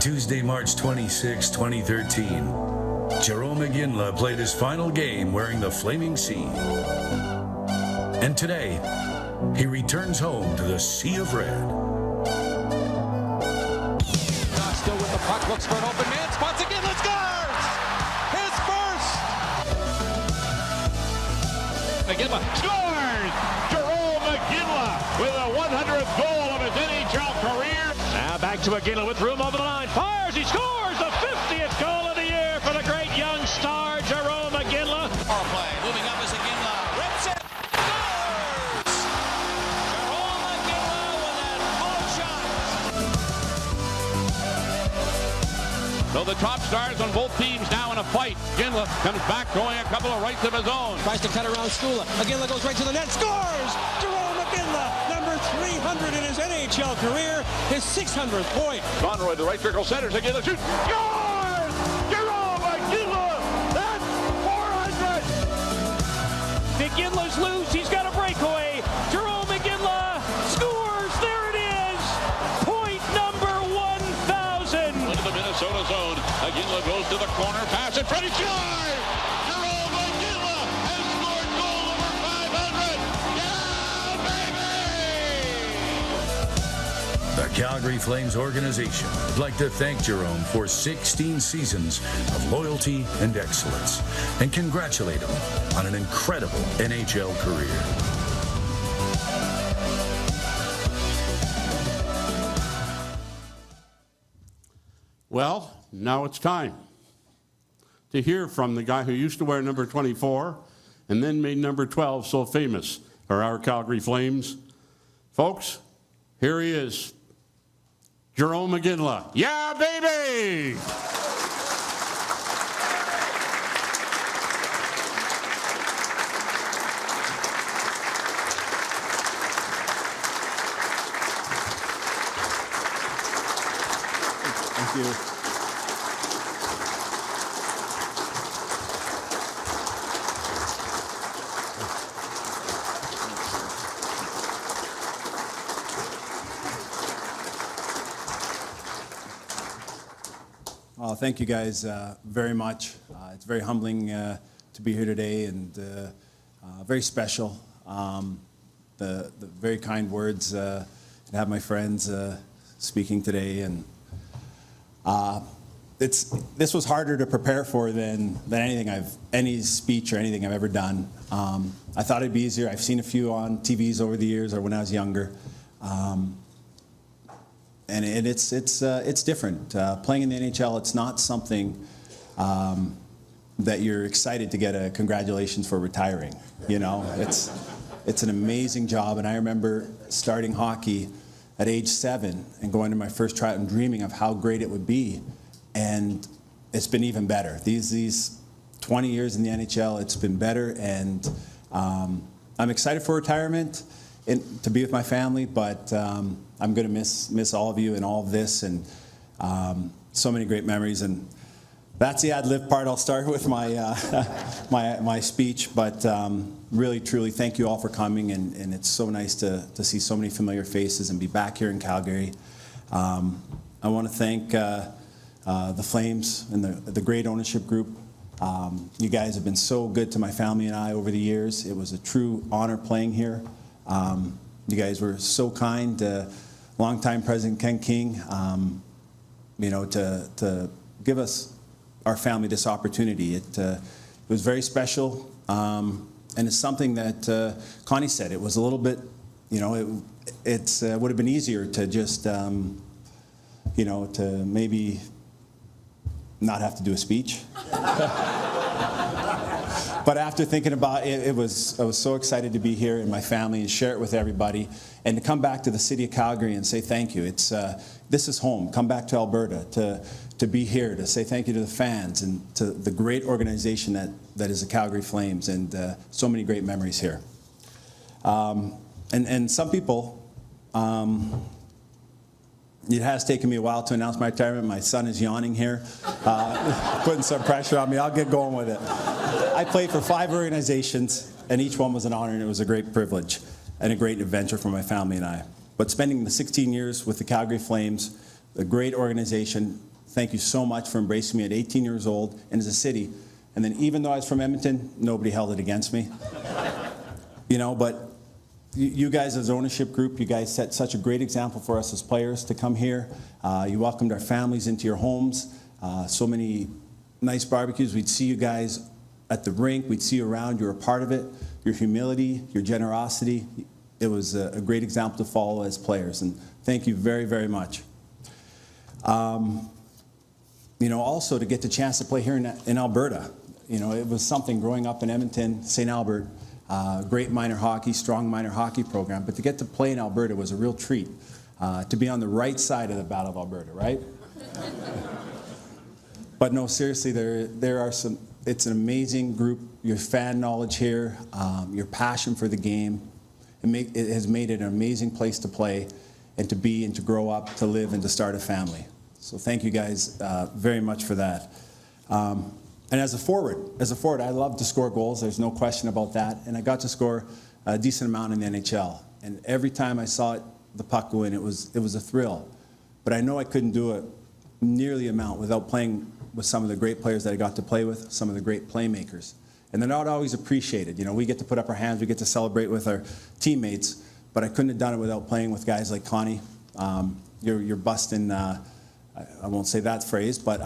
Tuesday, March 26, 2013, Jarome Iginla played his final game wearing the Flaming Sea. And today, he returns home to the Sea of Red. Still with the puck, looks for an open man, spots Iginla, scores! His first! Iginla scores! Jarome Iginla with a 100th goal of his NHL career. Now back to Iginla with room over the line, fires, he scores! The 50th goal of the year for the great young star, Jarome Iginla. Power play, moving up is Iginla, rips it, scores! Jarome Iginla with that full shot. So the top stars on both teams now in a fight. Iginla comes back, going a couple of rights of his own. Tries to cut around Stula. Iginla goes right to the net, scores! Jarome Iginla, number 300 in his NHL career, his 600th point. Conroy, the right circle centers, Iginla shoots, scores! Jarome Iginla, that's 400! Iginla's loose, he's got a breakaway. Jarome Iginla scores, there it is! Point number 1,000! Into the Minnesota zone, Iginla goes to the corner, pass in front, he scores! Jarome Iginla has scored goal number 500! Yeah, baby! The Calgary Flames organization would like to thank Jarome for 16 seasons of loyalty and excellence and congratulate him on an incredible NHL career. Well, now it's time to hear from the guy who used to wear number 24 and then made number 12 so famous for our Calgary Flames. Folks, here he is, Jarome Iginla. Yeah, baby! Thank you. Thank you guys very much. It's very humbling to be here today and very special. The very kind words to have my friends speaking today, and this was harder to prepare for than any speech or anything I've ever done. I thought it'd be easier. I've seen a few on TVs over the years or when I was younger. And it's different. Playing in the NHL, it's not something that you're excited to get a congratulations for retiring. You know, it's an amazing job. And I remember starting hockey at age 7 and going to my first tryout and dreaming of how great it would be. And it's been even better. These 20 years in the NHL, it's been better. And I'm excited for retirement and to be with my family, but I'm going to miss all of you and all of this, and so many great memories. And that's the ad-lib part. I'll start with my my speech, but really, truly, thank you all for coming, and it's so nice to see so many familiar faces and be back here in Calgary. I want to thank the Flames and the great ownership group. You guys have been so good to my family and I over the years. It was a true honor playing here. You guys were so kind. Longtime President Ken King, you know, to give us, our family, this opportunity. It was very special, and it's something that Connie said. It was a little bit, you know, it would have been easier to just, you know, to maybe not have to do a speech. But after thinking about it, I was so excited to be here and my family and share it with everybody, and to come back to the city of Calgary and say thank you. This is home. Come back to Alberta to be here, to say thank you to the fans and to the great organization that is the Calgary Flames, and so many great memories here. And some people, it has taken me a while to announce my retirement. My son is yawning here, putting some pressure on me. I'll get going with it. I played for 5 organizations, and each one was an honor, and it was a great privilege and a great adventure for my family and I. But spending the 16 years with the Calgary Flames, a great organization, thank you so much for embracing me at 18 years old and as a city. And then even though I was from Edmonton, nobody held it against me. But you guys as an ownership group, you guys set such a great example for us as players to come here. You welcomed our families into your homes. So many nice barbecues. We'd see you guys at the rink. We'd see you around. You were a part of it. Your humility, your generosity. It was a great example to follow as players. And thank you very, very much. Also to get the chance to play here in Alberta. It was something growing up in Edmonton, St. Albert. Great minor hockey, strong minor hockey program. But to get to play in Alberta was a real treat. To be on the right side of the Battle of Alberta, right? But no, seriously, there are some. It's an amazing group. Your fan knowledge here, your passion for the game, it has made it an amazing place to play, and to be, and to grow up, to live, and to start a family. So thank you guys very much for that. And as a forward, I love to score goals. There's no question about that. And I got to score a decent amount in the NHL. And every time I saw the puck go in, it was a thrill. But I know I couldn't do it nearly amount without playing with some of the great players that I got to play with, some of the great playmakers. And they're not always appreciated. We get to put up our hands, we get to celebrate with our teammates, but I couldn't have done it without playing with guys like Connie. You're busting, I won't say that phrase, but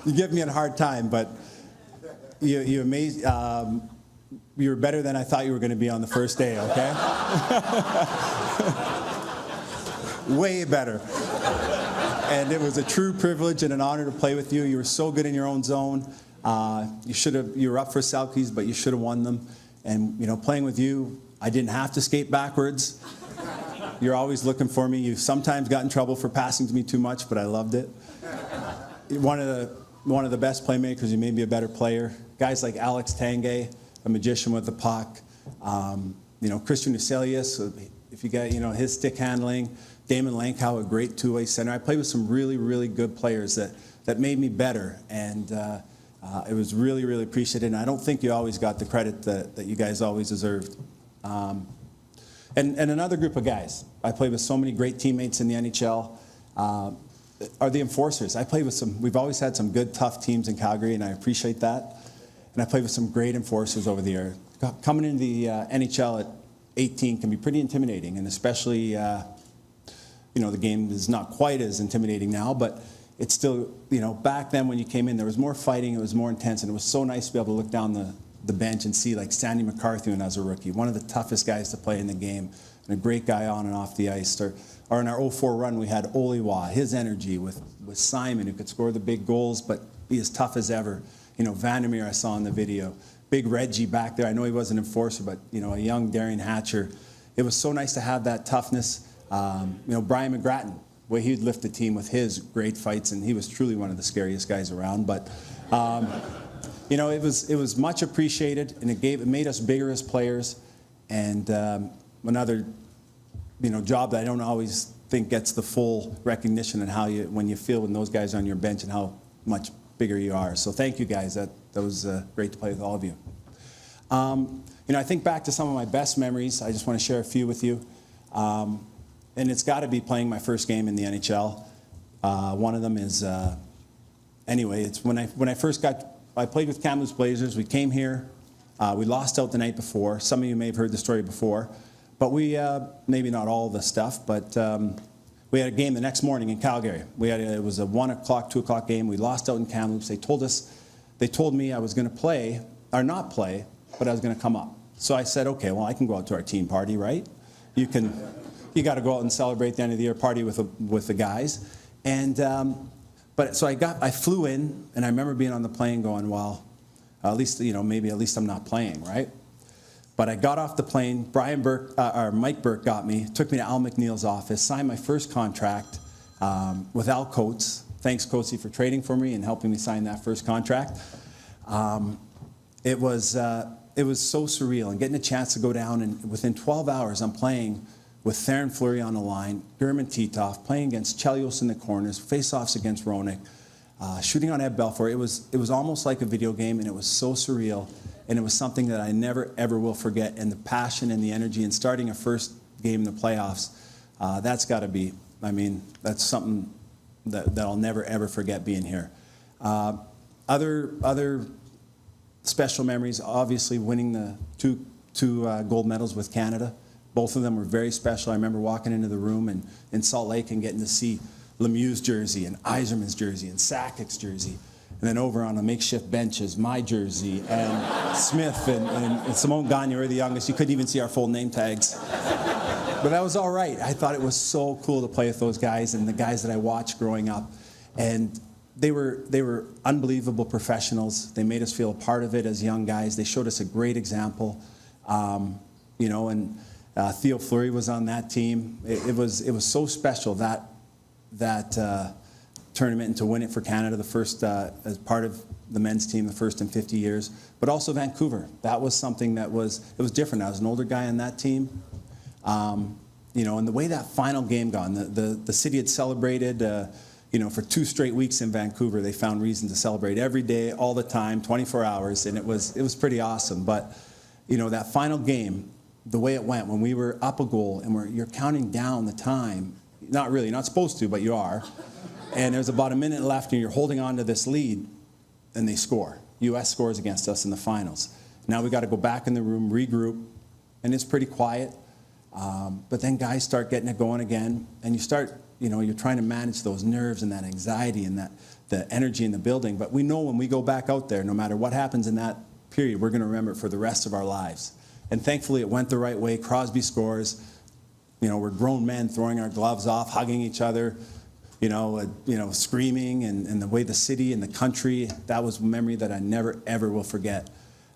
you give me a hard time, but you amaze. You were better than I thought you were going to be on the first day, okay? Way better. And it was a true privilege and an honor to play with you. You were so good in your own zone. You were up for Selkies, but you should have won them. And playing with you, I didn't have to skate backwards. You're always looking for me. You sometimes got in trouble for passing to me too much, but I loved it. One of the best playmakers. You made me a better player. Guys like Alex Tanguay, a magician with the puck. Christian Uselius, if you got his stick handling. Damon Lankow, a great two-way center. I played with some really, really good players that made me better, and it was really, really appreciated. And I don't think you always got the credit that you guys always deserved. And another group of guys. I played with so many great teammates in the NHL. Are the enforcers. I played with some. We've always had some good, tough teams in Calgary, and I appreciate that. And I played with some great enforcers over the year. Coming into the NHL at 18 can be pretty intimidating, and especially. The game is not quite as intimidating now, but it's still, back then when you came in, there was more fighting, it was more intense, and it was so nice to be able to look down the bench and see like Sandy McCarthy when I was a rookie, one of the toughest guys to play in the game, and a great guy on and off the ice. Or in our 04 run, we had Oliwa, his energy with Simon, who could score the big goals, but be as tough as ever. Vandermeer I saw in the video. Big Reggie back there, I know he wasn't an enforcer, but a young Darian Hatcher. It was so nice to have that toughness. Brian McGrattan, where he'd lift the team with his great fights, and he was truly one of the scariest guys around. But it was much appreciated, and it made us bigger as players. And another job that I don't always think gets the full recognition, and when you feel when those guys are on your bench and how much bigger you are. So thank you guys. That was great to play with all of you. I think back to some of my best memories. I just want to share a few with you. And it's got to be playing my first game in the NHL. One of them is, it's when I first I played with Kamloops Blazers. We came here. We lost out the night before. Some of you may have heard the story before. But we, maybe not all the stuff, but we had a game the next morning in Calgary. It was a 1 o'clock, 2 o'clock game. We lost out in Kamloops. They told me I was going to play, or not play, but I was going to come up. So I said, okay, well, I can go out to our team party, right? You got to go out and celebrate the end of the year party with the guys. And so I flew in, and I remember being on the plane going, well, at least I'm not playing, right? But I got off the plane. Mike Burke got me, took me to Al McNeil's office, signed my first contract with Al Coates. Thanks, Coatesy, for trading for me and helping me sign that first contract. It was so surreal, and getting a chance to go down, and within 12 hours, I'm playing with Theron Fleury on the line, German Titov, playing against Chelios in the corners, face-offs against Roenick, shooting on Ed Belfour. It was almost like a video game, and it was so surreal, and it was something that I never, ever will forget. And the passion and the energy, and starting a first game in the playoffs, that's got to be, that's something that I'll never ever forget being here. Other special memories, obviously winning the two gold medals with Canada. Both of them were very special. I remember walking into the room in Salt Lake and getting to see Lemieux's jersey and Yzerman's jersey and Sakic's jersey. And then over on a makeshift bench is my jersey and Smith and Simone Gagne were the youngest. You couldn't even see our full name tags. But that was all right. I thought it was so cool to play with those guys and the guys that I watched growing up. And they were unbelievable professionals. They made us feel a part of it as young guys. They showed us a great example. Theo Fleury was on that team. It was so special, that tournament, and to win it for Canada, the first as part of the men's team, the first in 50 years. But also Vancouver. That was something it was different. I was an older guy on that team. And the way that final game gone, the city had celebrated, for 2 straight weeks in Vancouver. They found reason to celebrate every day, all the time, 24 hours, and it was pretty awesome. But that final game, the way it went, when we were up a goal and you're counting down the time, not really, not supposed to, but you are, and there's about a minute left and you're holding on to this lead, and they score. U.S. scores against us in the finals. Now we got to go back in the room, regroup, and it's pretty quiet. But then guys start getting it going again, and you start, you're trying to manage those nerves and that anxiety and the energy in the building. But we know when we go back out there, no matter what happens in that period, we're going to remember it for the rest of our lives. And thankfully, it went the right way. Crosby scores. We're grown men throwing our gloves off, hugging each other, screaming, and the way the city and the country, that was a memory that I never, ever will forget.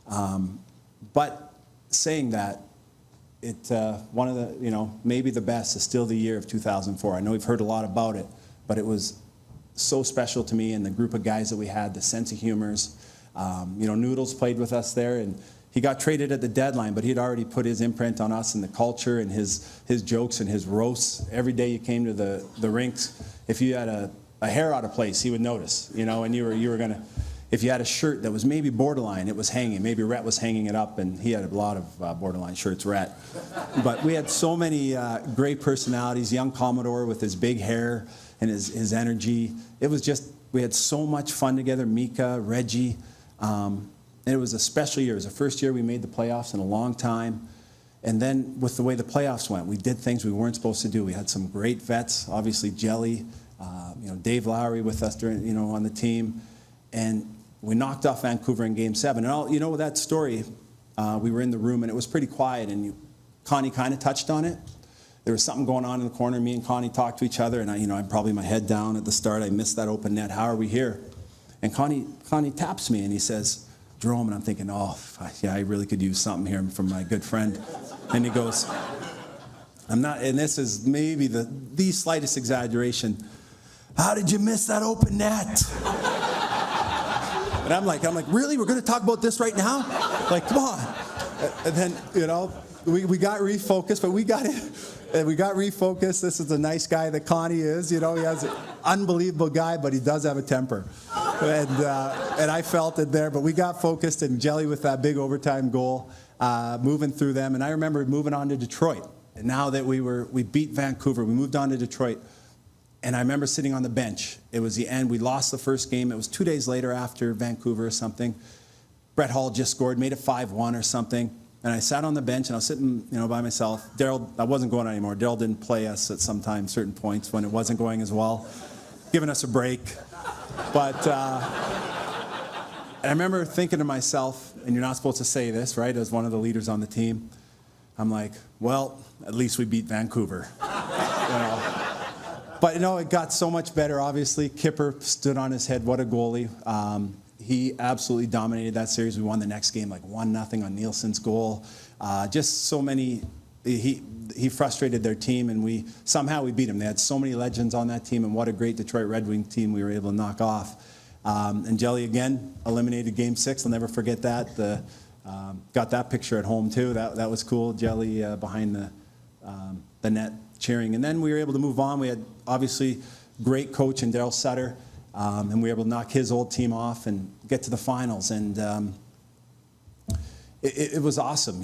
But saying that, one of the, maybe the best is still the year of 2004. I know we've heard a lot about it, but it was so special to me and the group of guys that we had, the sense of humors. Noodles played with us there, and he got traded at the deadline, but he'd already put his imprint on us and the culture and his jokes and his roasts. Every day you came to the rinks, if you had a hair out of place, he would notice, and you were going to, if you had a shirt that was maybe borderline, it was hanging. Maybe Rhett was hanging it up, and he had a lot of borderline shirts, Rhett. But we had so many great personalities. Young Commodore with his big hair and his energy. It was just, we had so much fun together. Mika, Reggie. And it was a special year. It was the first year we made the playoffs in a long time. And then with the way the playoffs went, we did things we weren't supposed to do. We had some great vets, obviously Jelly, Dave Lowry with us during, on the team. And we knocked off Vancouver in Game 7. And that story, we were in the room and it was pretty quiet, and Connie kind of touched on it. There was something going on in the corner. Me and Connie talked to each other, and I'm probably my head down at the start. I missed that open net. How are we here? And Connie taps me and he says, Jarome, and I'm thinking, I really could use something here from my good friend. And he goes, I'm not, and this is maybe the slightest exaggeration, how did you miss that open net? And I'm like, really? We're going to talk about this right now? Like, come on. And then, we got refocused, but we got refocused. This is a nice guy that Connie is. He has an unbelievable guy, but he does have a temper. And I felt it there, but we got focused, and Jelly with that big overtime goal, moving through them. And I remember moving on to Detroit. And now that we beat Vancouver, we moved on to Detroit. And I remember sitting on the bench. It was the end. We lost the first game. It was 2 days later after Vancouver or something. Brett Hull just scored, made it 5-1 or something. And I sat on the bench, and I was sitting, by myself. Daryl, I wasn't going anymore. Daryl didn't play us at certain points when it wasn't going as well, giving us a break. But and I remember thinking to myself, and you're not supposed to say this, right, as one of the leaders on the team, I'm like, well, at least we beat Vancouver. But, it got so much better, obviously. Kipper stood on his head. What a goalie. He absolutely dominated that series. We won the next game like 1-0 on Nielsen's goal. Just so many, he frustrated their team, and somehow we beat him. They had so many legends on that team, and what a great Detroit Red Wing team we were able to knock off. And Jelly, again, eliminated Game 6. I'll never forget that. Got that picture at home, too. That was cool. Jelly behind the net cheering. And then we were able to move on. We had, obviously, great coach in Daryl Sutter. And we were able to knock his old team off and get to the finals. And it was awesome.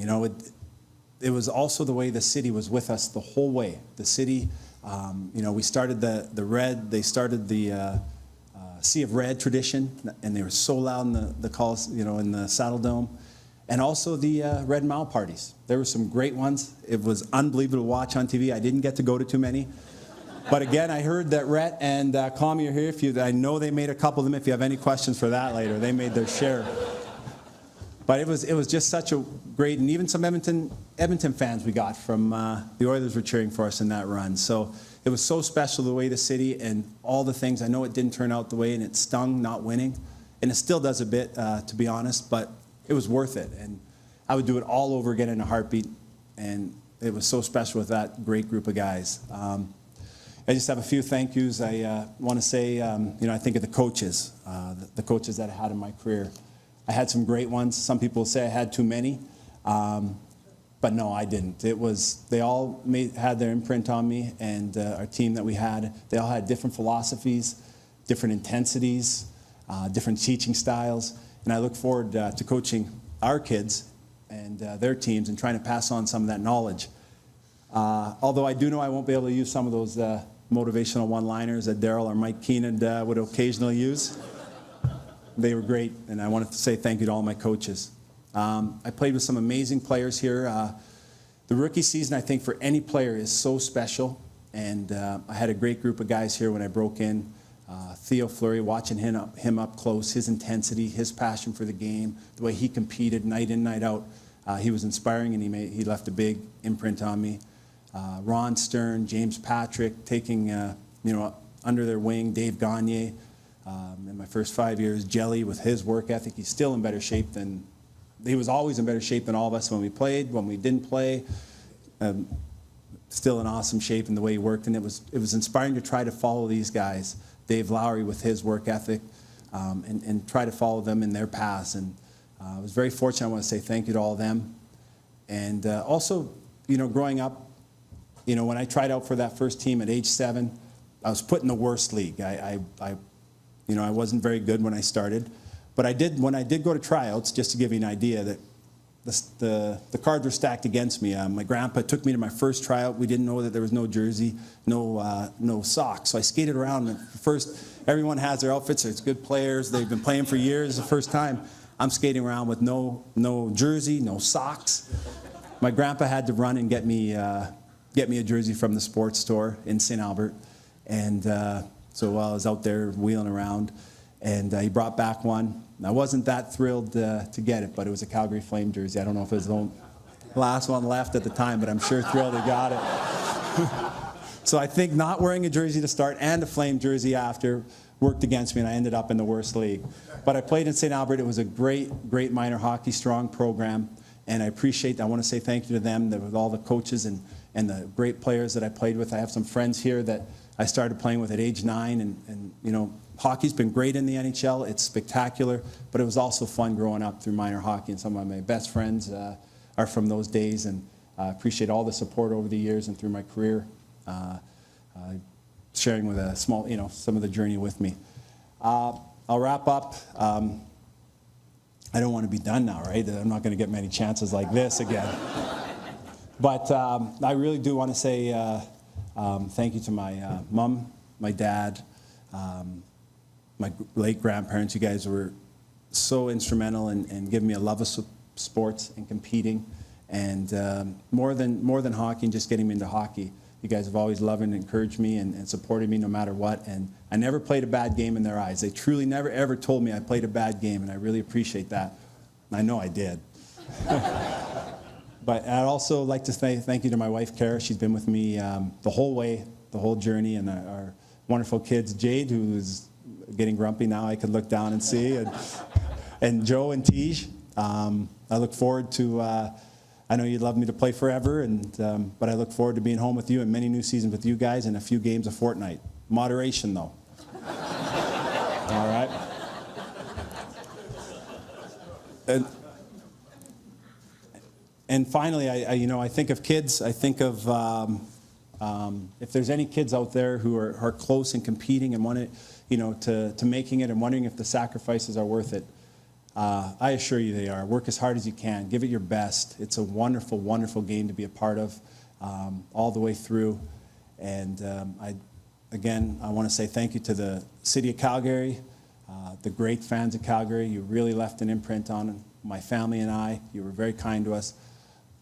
It was also the way the city was with us the whole way. The city We started the red, they started the Sea of Red tradition, and they were so loud in the calls, in the Saddle Dome. And also the Red Mile parties. There were some great ones. It was unbelievable to watch on TV. I didn't get to go to too many. But again, I heard that Rhett and Kwame are here. I know they made a couple of them. If you have any questions for that later, they made their share. But it was just such a great, and even some Edmonton fans we got from the Oilers were cheering for us in that run. So it was so special the way the city and all the things. I know it didn't turn out the way, and it stung not winning, and it still does a bit, to be honest. But it was worth it, and I would do it all over again in a heartbeat. And it was so special with that great group of guys. I just have a few thank yous. I want to say, I think of the coaches that I had in my career. I had some great ones. Some people say I had too many, but no, I didn't. They all had their imprint on me, and our team that we had, they all had different philosophies, different intensities, different teaching styles, and I look forward to coaching our kids and their teams and trying to pass on some of that knowledge. Although I do know I won't be able to use some of those motivational one-liners that Darryl or Mike Keenan would occasionally use. They were great, and I wanted to say thank you to all my coaches. I played with some amazing players here. The rookie season, I think, for any player is so special, and I had a great group of guys here when I broke in. Theo Fleury, watching him up close, his intensity, his passion for the game, the way he competed night in, night out. He was inspiring, and he left a big imprint on me. Ron Stern, James Patrick, taking under their wing, Dave Gagne. In my first 5 years, Jelly with his work ethic, he's still in better shape than, he was always in better shape than all of us when we played, when we didn't play. Still in awesome shape in the way he worked, and it was inspiring to try to follow these guys. Dave Lowry with his work ethic, and try to follow them in their paths. And I was very fortunate. I want to say thank you to all of them. And also, growing up, when I tried out for that first team at age 7, I was put in the worst league. I wasn't very good when I started, but when I did go to tryouts, just to give you an idea, that the cards were stacked against me. My grandpa took me to my first tryout. We didn't know that there was no jersey, no socks. So I skated around. And first, everyone has their outfits. It's good players. They've been playing for years. The first time, I'm skating around with no jersey, no socks. My grandpa had to run and get me a jersey from the sports store in St. Albert, and so while I was out there wheeling around, and he brought back one. I wasn't that thrilled to get it, but it was a Calgary Flame jersey. I don't know if it was the last one left at the time, but I'm sure thrilled he got it. So I think not wearing a jersey to start and a Flame jersey after worked against me, and I ended up in the worst league. But I played in St. Albert. It was a great minor hockey, strong program, and I want to say thank you to them, with all the coaches and the great players that I played with. I have some friends here that I started playing with at age 9, and hockey's been great in the NHL. It's spectacular, but it was also fun growing up through minor hockey, and some of my best friends are from those days, and I appreciate all the support over the years and through my career, sharing with a small, some of the journey with me. I'll wrap up. I don't want to be done now, right? I'm not going to get many chances like this again. But I really do want to say thank you to my mom, my dad, my late grandparents. You guys were so instrumental in giving me a love of sports and competing, and more than hockey and just getting me into hockey. You guys have always loved and encouraged me and supported me no matter what, and I never played a bad game in their eyes. They truly never ever told me I played a bad game, and I really appreciate that. I know I did. But I'd also like to say thank you to my wife, Kara. She's been with me the whole way, the whole journey, and our wonderful kids, Jade, who's getting grumpy now, I could look down and see, and Joe and Tej. I look forward to, I know you'd love me to play forever, but I look forward to being home with you and many new seasons with you guys and a few games a fortnight. Moderation, though. All right? And finally, I think of kids. I think of if there's any kids out there who are close and competing and want to making it and wondering if the sacrifices are worth it. I assure you they are. Work as hard as you can. Give it your best. It's a wonderful, wonderful game to be a part of all the way through. And again, I want to say thank you to the City of Calgary, the great fans of Calgary. You really left an imprint on my family and I. You were very kind to us.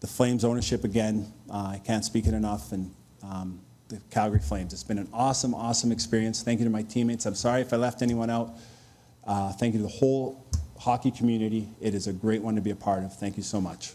The Flames ownership, again, I can't speak it enough, and the Calgary Flames. It's been an awesome, awesome experience. Thank you to my teammates. I'm sorry if I left anyone out. Thank you to the whole hockey community. It is a great one to be a part of. Thank you so much.